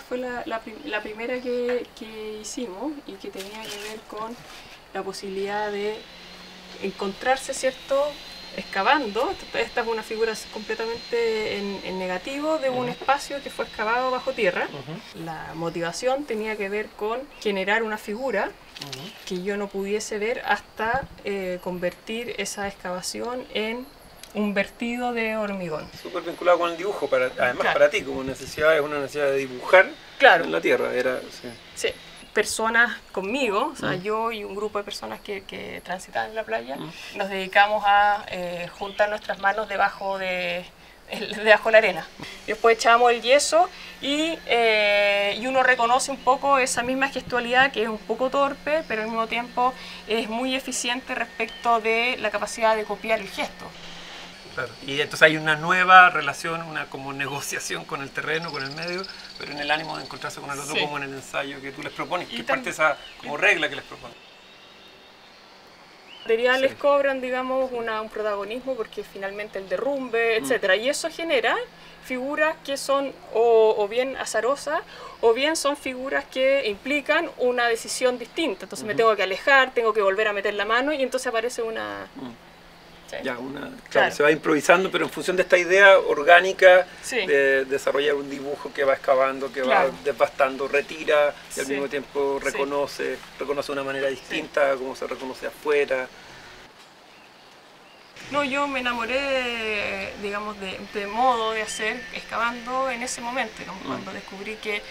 fue la primera que hicimos y que tenía que ver con la posibilidad de encontrarse, ¿cierto?, excavando. Esta es una figura completamente en negativo de un espacio que fue excavado bajo tierra. La motivación tenía que ver con generar una figura que yo no pudiese ver hasta convertir esa excavación en un vertido de hormigón. Súper vinculado con el dibujo, además claro. Para ti como necesidad, es una necesidad de dibujar claro. en la tierra. Sí. Personas conmigo, o sea, yo y un grupo de personas que transitan en la playa, nos dedicamos a juntar nuestras manos debajo de la arena. Después echamos el yeso y uno reconoce un poco esa misma gestualidad que es un poco torpe, pero al mismo tiempo es muy eficiente respecto de la capacidad de copiar el gesto. Claro. Y entonces hay una nueva relación, una como negociación con el terreno, con el medio, pero en el ánimo de encontrarse con el otro, como en el ensayo que tú les propones, que es parte de esa como regla que les propones. Los materiales cobran, digamos, un protagonismo porque finalmente el derrumbe, etcétera, y eso genera figuras que son o bien azarosas o bien son figuras que implican una decisión distinta. Entonces me tengo que alejar, tengo que volver a meter la mano y entonces aparece una... Ya, claro, se va improvisando, pero en función de esta idea orgánica de desarrollar un dibujo que va excavando, que va devastando, retira y al mismo tiempo reconoce de una manera distinta como se reconoce afuera. No, yo me enamoré, digamos, de modo de hacer excavando en ese momento, ¿no? Cuando descubrí que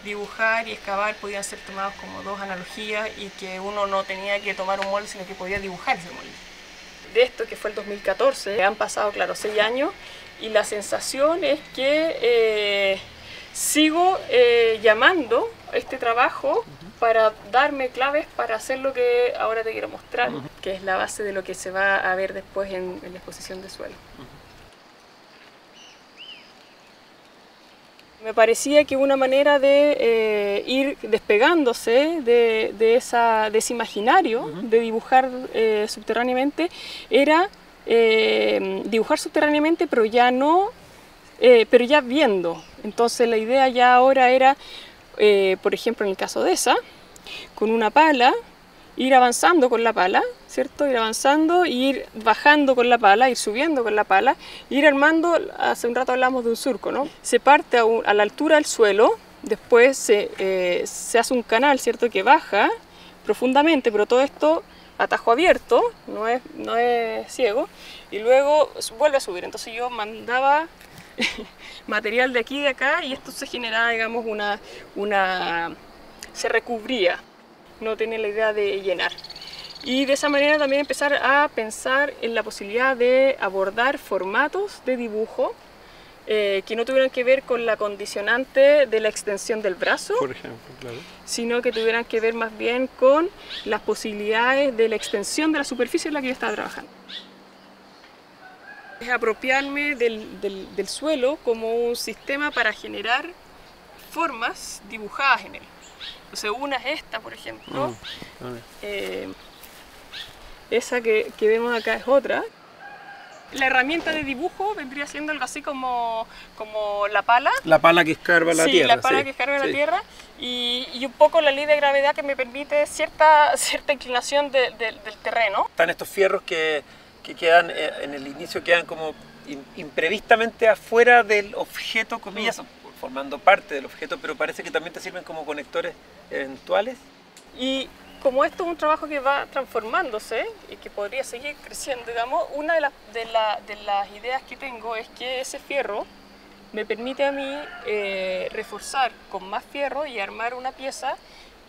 dibujar y excavar podían ser tomados como dos analogías y que uno no tenía que tomar un molde, sino que podía dibujar ese molde. De esto, que fue el 2014, han pasado, claro, 6 años y la sensación es que sigo llamando a este trabajo para darme claves para hacer lo que ahora te quiero mostrar, que es la base de lo que se va a ver después en la exposición de suelo. Me parecía que una manera de ir despegándose de ese imaginario de dibujar subterráneamente era dibujar subterráneamente, pero ya no, pero ya viendo. Entonces la idea ya ahora era, por ejemplo en el caso de esa, con una pala, ir avanzando con la pala, ¿cierto? Ir avanzando, ir bajando con la pala, ir subiendo con la pala, ir armando, hace un rato hablamos de un surco, ¿no? Se parte a la altura del suelo, después se hace un canal, ¿cierto? Que baja profundamente, pero todo esto a tajo abierto, no es ciego, y luego vuelve a subir. Entonces yo mandaba material de aquí y de acá y esto se generaba, digamos, se recubría. No tenía la idea de llenar. Y de esa manera también empezar a pensar en la posibilidad de abordar formatos de dibujo que no tuvieran que ver con la condicionante de la extensión del brazo, por ejemplo, sino que tuvieran que ver más bien con las posibilidades de la extensión de la superficie en la que yo estaba trabajando. Es apropiarme del suelo como un sistema para generar formas dibujadas en él. Entonces una es esta, por ejemplo, esa que vemos acá es otra. La herramienta de dibujo vendría siendo algo así como la pala. La pala que escarba la tierra. Sí, la pala que escarba la tierra y un poco la ley de gravedad que me permite cierta inclinación del terreno. Están estos fierros que quedan en el inicio, quedan como imprevistamente afuera del objeto, comillas, formando parte del objeto, pero parece que también te sirven como conectores eventuales. Y como esto es un trabajo que va transformándose y que podría seguir creciendo, digamos, una de las ideas que tengo es que ese fierro me permite a mí reforzar con más fierro y armar una pieza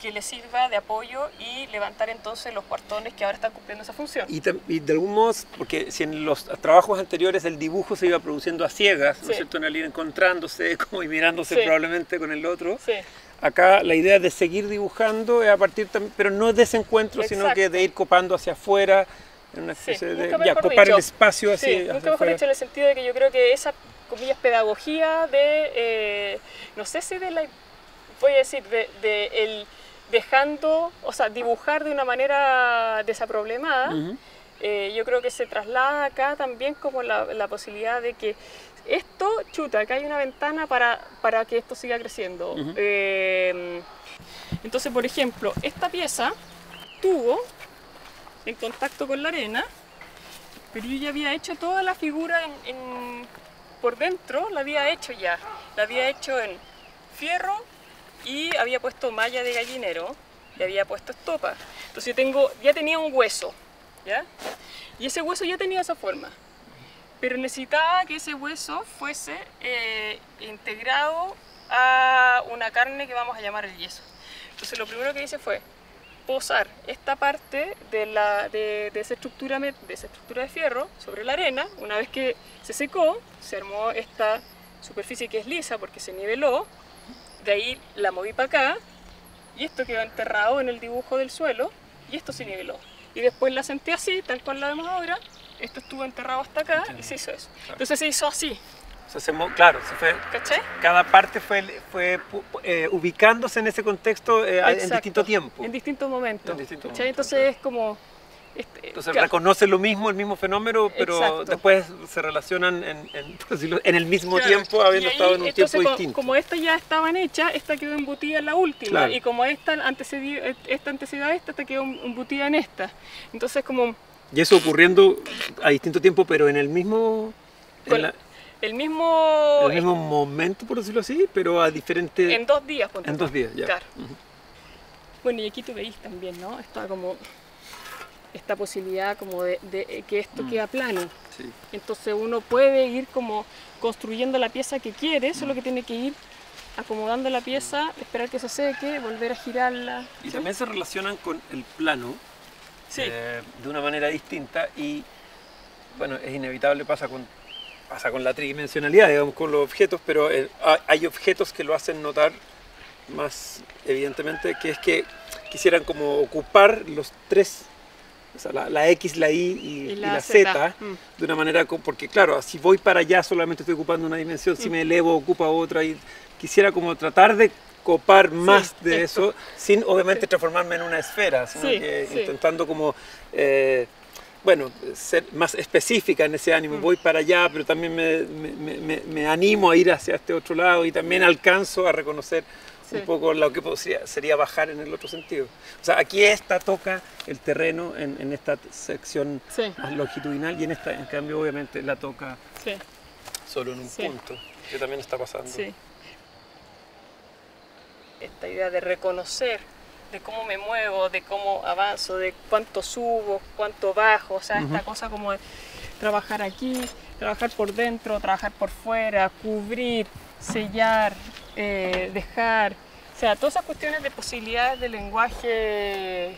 que le sirva de apoyo y levantar entonces los cuartones que ahora están cumpliendo esa función. Y de algún modo, porque si en los trabajos anteriores el dibujo se iba produciendo a ciegas, ¿no es cierto?, en el ir encontrándose como y mirándose probablemente con el otro, acá la idea de seguir dibujando es a partir también, pero no de ese encuentro, sino que de ir copando hacia afuera, en una especie de copar el espacio hacia afuera. Nunca mejor dicho, en el sentido de que yo creo que esa, comillas, pedagogía de, no sé si de la, voy a decir, dejando, o sea, dibujar de una manera desaproblemada, yo creo que se traslada acá también como la posibilidad de que esto, chuta, acá hay una ventana para que esto siga creciendo. Entonces, por ejemplo, esta pieza estuvo en contacto con la arena, pero yo ya había hecho toda la figura por dentro, la había hecho ya. La había hecho en fierro y había puesto malla de gallinero y había puesto estopa. Entonces ya tenía un hueso, ¿ya? Y ese hueso ya tenía esa forma. Pero necesitaba que ese hueso fuese integrado a una carne que vamos a llamar el yeso. Entonces lo primero que hice fue posar esta parte de esa estructura de fierro sobre la arena. Una vez que se secó, se armó esta superficie que es lisa porque se niveló. De ahí la moví para acá y esto quedó enterrado en el dibujo del suelo y esto se niveló. Y después la senté así, tal cual la vemos ahora. Esto estuvo enterrado hasta acá y se hizo eso. Claro. Entonces se hizo así. O sea, claro, se fue, ¿cachai? Cada parte fue ubicándose en ese contexto en distinto tiempo. En distintos momentos. Entonces es como... Entonces claro, reconoce el mismo fenómeno, pero después se relacionan en el mismo tiempo, habiendo estado en un tiempo distinto. Como esta ya estaban hechas, esta quedó embutida en la última, claro. Y como esta antecedió a esta quedó embutida en esta. Entonces como... Y eso ocurriendo a distinto tiempo, pero en el mismo... El mismo momento, por decirlo así, pero a diferentes... En 2 días, En 2 días, ya. Claro. Bueno, y aquí tú veis también, ¿no? Esta posibilidad como de que esto queda plano. Sí. Entonces uno puede ir como construyendo la pieza que quiere, solo que tiene que ir acomodando la pieza, esperar que se seque, volver a girarla. Y ¿sí? También se relacionan con el plano, sí. De una manera distinta y, bueno, es inevitable, pasa con la tridimensionalidad, digamos, con los objetos, pero hay objetos que lo hacen notar más evidentemente, que es que quisieran como ocupar los 3, o sea, la X, la Y y la Z, de una manera, porque claro, si voy para allá solamente estoy ocupando una dimensión, si me elevo ocupa otra, y quisiera como tratar de copar más de eso, sin obviamente transformarme en una esfera, sino que intentando como... bueno, ser más específica en ese ánimo, voy para allá, pero también me animo a ir hacia este otro lado y también alcanzo a reconocer un poco lo que sería bajar en el otro sentido. O sea, aquí toca el terreno en esta sección más longitudinal y en cambio obviamente la toca solo en un punto, que también está pasando. Sí. Esta idea de reconocer de cómo me muevo, de cómo avanzo, de cuánto subo, cuánto bajo, o sea, esta cosa como de trabajar aquí, trabajar por dentro, trabajar por fuera, cubrir, sellar, dejar, o sea, todas esas cuestiones de posibilidades de lenguaje...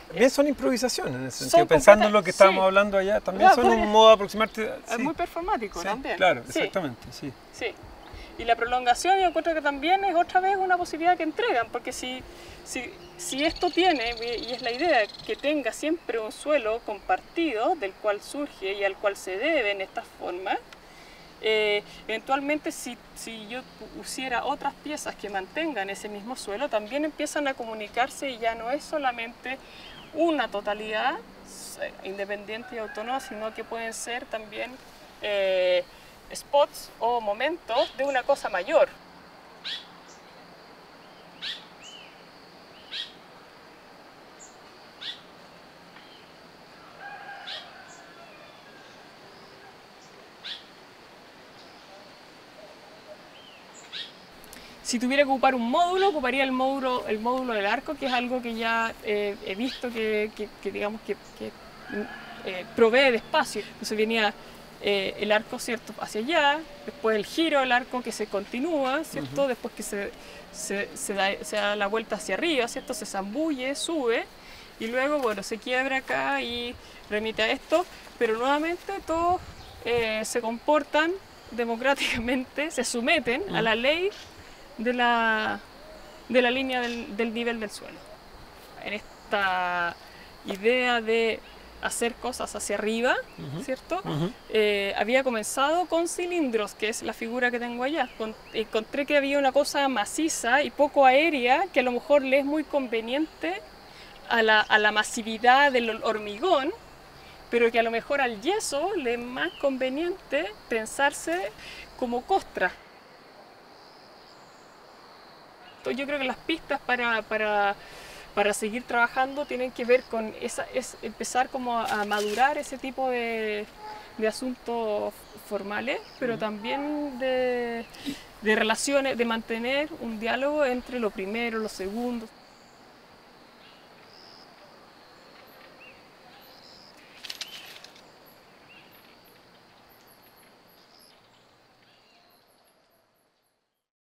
También son improvisaciones en ese sentido, pensando en lo que estábamos hablando allá, también son un modo de aproximarte... Es muy performático también. Claro, exactamente, sí. Y la prolongación yo encuentro que también es otra vez una posibilidad que entregan, porque si esto tiene, y es la idea, que tenga siempre un suelo compartido del cual surge y al cual se deben estas formas, eventualmente si yo pusiera otras piezas que mantengan ese mismo suelo, también empiezan a comunicarse y ya no es solamente una totalidad independiente y autónoma, sino que pueden ser también spots o momentos de una cosa mayor. Si tuviera que ocupar un módulo, ocuparía el módulo del arco, que es algo que ya he visto que digamos que provee de espacio. Entonces venía el arco, ¿cierto?, hacia allá, después el giro del arco que se continúa, ¿cierto?, después que se da la vuelta hacia arriba, ¿cierto?, se zambulle, sube, y luego, bueno, se quiebra acá y remite a esto, pero nuevamente todos se comportan democráticamente, se someten a la ley de la línea del nivel del suelo. En esta idea de hacer cosas hacia arriba, ¿cierto? Había comenzado con cilindros, que es la figura que tengo allá. Encontré que había una cosa maciza y poco aérea, que a lo mejor le es muy conveniente a la masividad del hormigón, pero que a lo mejor al yeso le es más conveniente pensarse como costra. Yo creo que las pistas para seguir trabajando tienen que ver con empezar como a madurar ese tipo de asuntos formales, pero también de relaciones, de mantener un diálogo entre lo primero, lo segundo.